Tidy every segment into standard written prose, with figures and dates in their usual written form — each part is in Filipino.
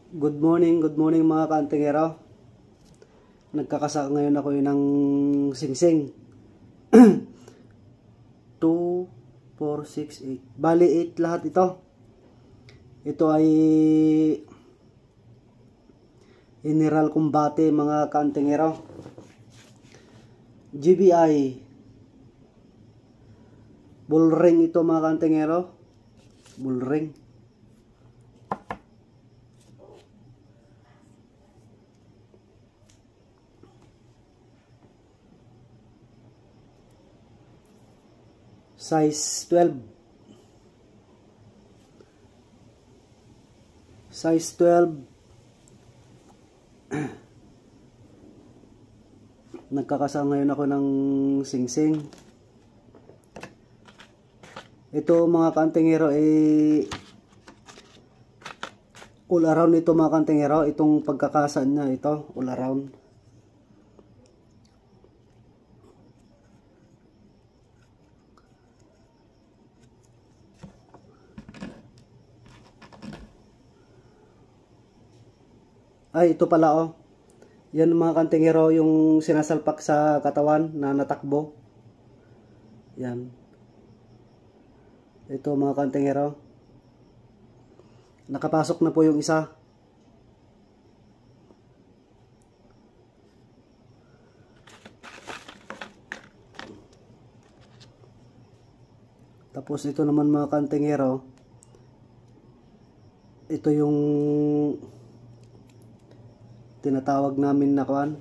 Good morning mga kaantingero. Nagkakasa ngayon ako ng singsing. 2, 4, 6, 8. Bali 8 lahat ito. Ito ay General Combate mga kaantingero. GBI. Bullring ito mga kaantingero. Bullring. Size 12. Size 12. Nagkakasa ngayon ako ng singsing. Ito mga kaantingero all around ito mga kaantingero. Itong pagkakasa niya ito all around. Ay, ito pala oh. Yan mga kaantingero, yung sinasalpak sa katawan na natakbo. Yan. Ito mga kaantingero. Nakapasok na po yung isa. Tapos ito naman mga kaantingero. Ito yung tinatawag namin na kuan.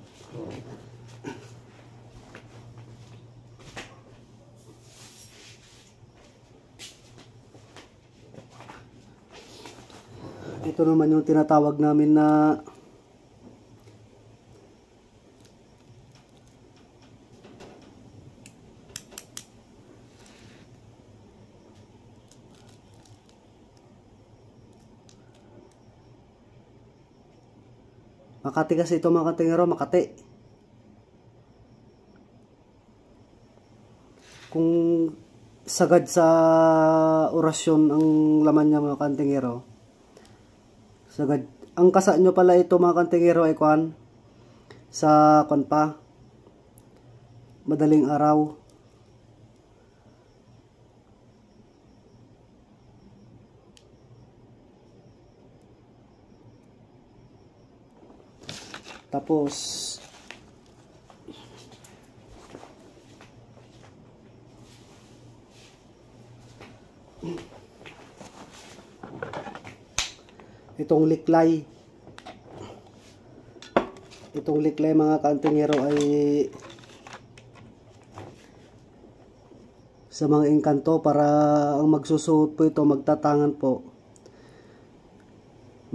Ito naman yung tinatawag namin na Makati kasi ito mga kaantingero, Makati. Kung sagad sa orasyon ang laman niya mga kaantingero, sagad. Ang kasa nyo pala ito mga kaantingero ay kuan sa kuan pa madaling araw. Tapos itong liklay mga kaantingero ay sa mga engkanto para ang magsusuot po ito, magtatangan po,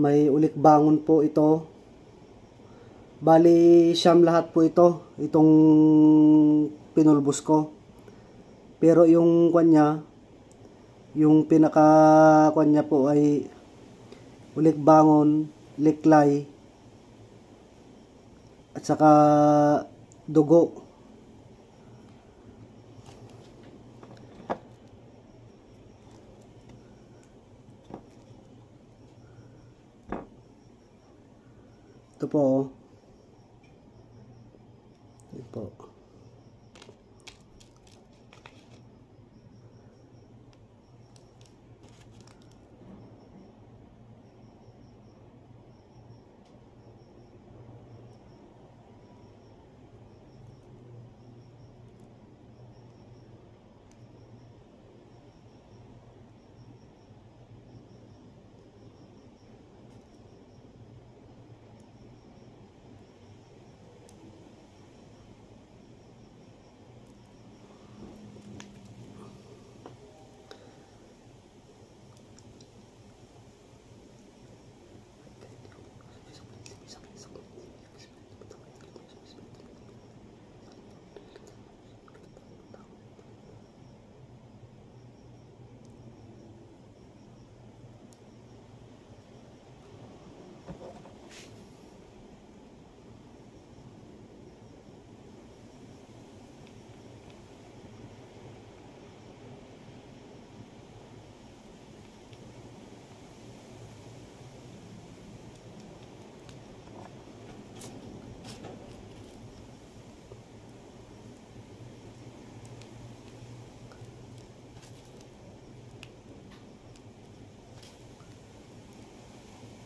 may ulikbangon po ito. Bali siyam lahat po ito, itong pinulbos ko. Pero yung kanya, yung pinaka kanya po ay ulikbangon, liklay, at saka dugo. Ito po oh. Ito.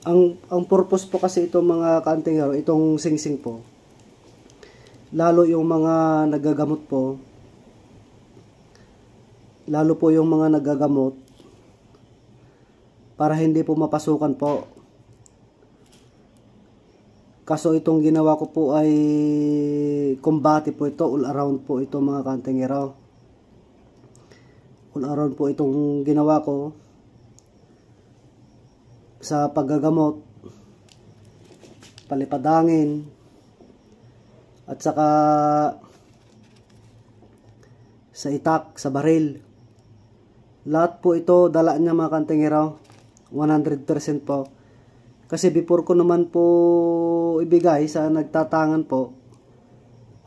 ang purpose po kasi itong mga kaantingero, itong singsing po, lalo yung mga nagagamot po, lalo po yung mga nagagamot, para hindi po mapasukan po. Kaso itong ginawa ko po ay kumbati po ito, all around po ito mga kaantingero. All around po itong ginawa ko sa paggagamot, palipadangin, at saka sa itak, sa baril. Lahat po ito dala niya mga kaantingero, 100% po. Kasi before ko naman po ibigay sa nagtatangan po,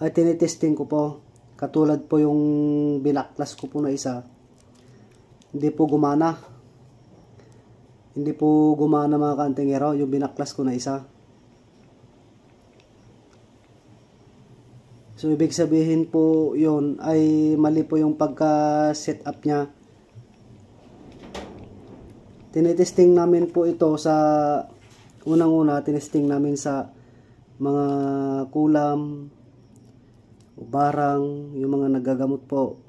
ay tinitesting ko po. Katulad po yung binaklas ko po na isa, hindi po gumana. Hindi po gumana mga kaantingero, yung binaklas ko na isa. So ibig sabihin po yun ay mali po yung pagka-set up niya. Tinitesting namin po ito sa unang-una, tinesting namin sa mga kulam, barang, yung mga nagagamot po.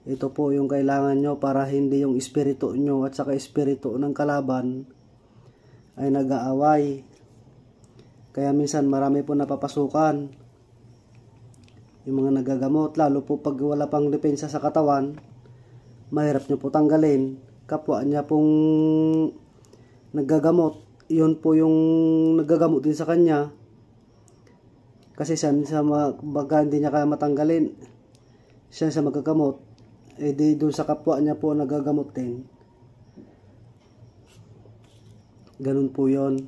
Ito po yung kailangan nyo para hindi yung espiritu nyo at saka espiritu ng kalaban ay nag-aaway. Kaya minsan marami po napapasukan yung mga nagagamot, lalo po pag wala pang depensa sa katawan, mahirap nyo po tanggalin. Kapwa niya pong nagagamot, yun po yung nagagamot din sa kanya. Kasi siya baga hindi niya kaya matanggalin, siya sa magagamot, eh di doon sa kapwa niya po nagagamot din. Ganun po yun.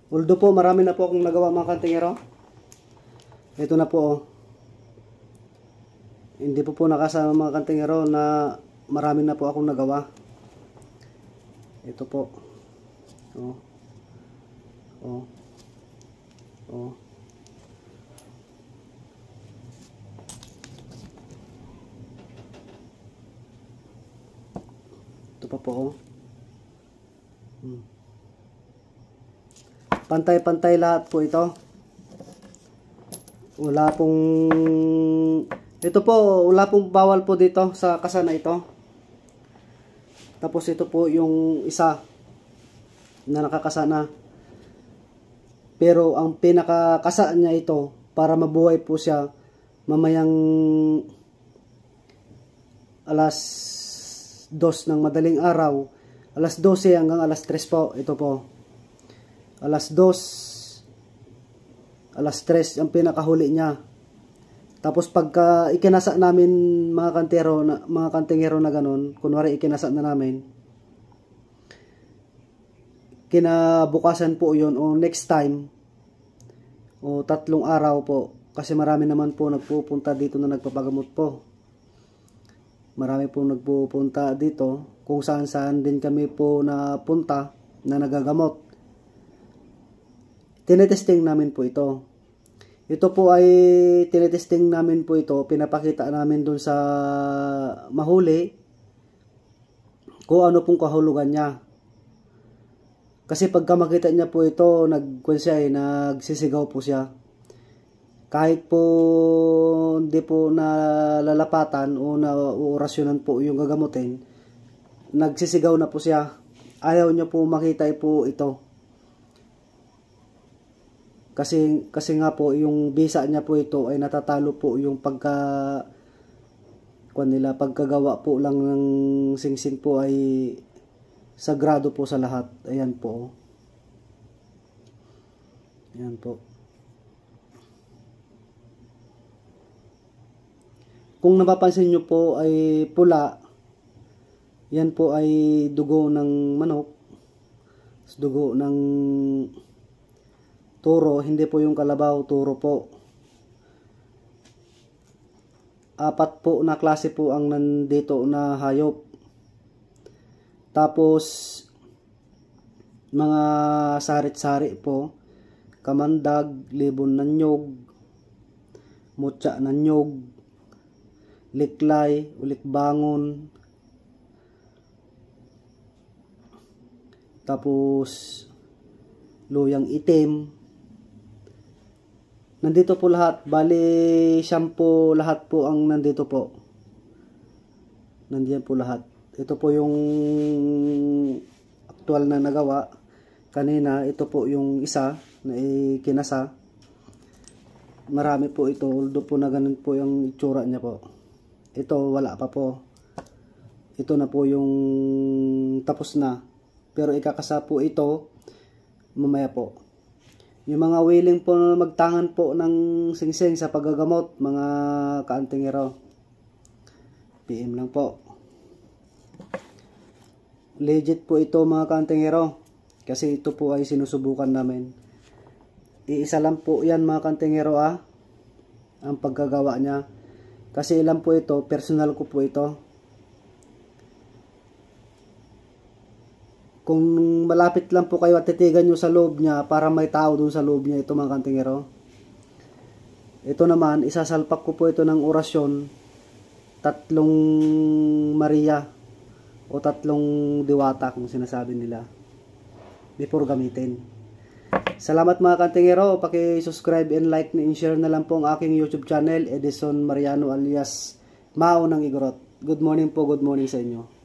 Although po marami na po akong nagawa mga kaantingero. Ito na po oh. Hindi po nakasama mga kaantingero na marami na po akong nagawa. Ito po. Oh. Oh. Oh. Ito pa po oh. Pantay-pantay lahat po ito. Wala pong ito po, wala pong bawal po dito sa kasa na ito. Tapos ito po yung isa na nakakasa na. Pero ang pinakakasa niya ito para mabuhay po siya mamayang alas 2 ng madaling araw, alas 12 hanggang alas 3 po. Ito po, alas 2, alas 3 ang pinakahuli niya. Tapos pagka ikinasa namin mga kantingero na ganun, kunwari ikinasa na namin, kinabukasan po yun o next time o 3 araw po, kasi marami naman po nagpupunta dito na nagpapagamot po. Marami po nagpupunta dito kung saan din kami po napunta na nagagamot. Tinetesting namin po ito. Ito po ay tinetesting namin po ito, pinapakita namin dun sa mahuli kung ano pong kahulugan niya. Kasi pagka makita niya po ito, nagsisigaw po siya. Kahit po hindi po nalalapatan o naorasyonan po yung gagamutin, nagsisigaw na po siya. Ayaw niya po makita po ito. Kasi nga po, yung bisa niya po ito ay natatalo po yung pagkagawa po lang ng singsing po ay sagrado po sa lahat. Ayan po. Ayan po. Kung napapansin nyo po ay pula, yan po ay dugo ng manok, dugo ng turo, hindi po yung kalabaw, turo po. 4 po na klase po ang nandito na hayop. Tapos mga sarit-sari po, kamandag, libon ng nyog, mutya ng nyog, liklay, ulikbangon, tapos luyang itim. Nandito po lahat, bali shampoo lahat po ang nandito po. Nandiyan po lahat. Ito po yung aktual na nagawa. Kanina, ito po yung isa na ikinasa. Marami po ito, although po na ganun po yung itsura niya po. Ito, wala pa po. Ito na po yung tapos na. Pero ikakasa po ito, mamaya po. Yung mga willing po na magtangan po ng singsing sa paggagamot, mga kaantingero, PM lang po. Legit po ito mga kaantingero, kasi ito po ay sinusubukan namin. Iisa lang po yan mga kaantingero ang paggagawa niya. Kasi ilan po ito, personal ko po ito. Kung malapit lang po kayo at titigan nyo sa loob niya para may tao dun sa loob niya, ito mga kantingero. Ito naman, isasalpak ko po ito ng orasyon, 3 Maria o 3 Diwata kung sinasabi nila before gamitin. Salamat mga kantingero, paki-subscribe and like and share na lang po ang aking YouTube channel, Edison Mariano alias Mao ng Igorot. Good morning po, good morning sa inyo.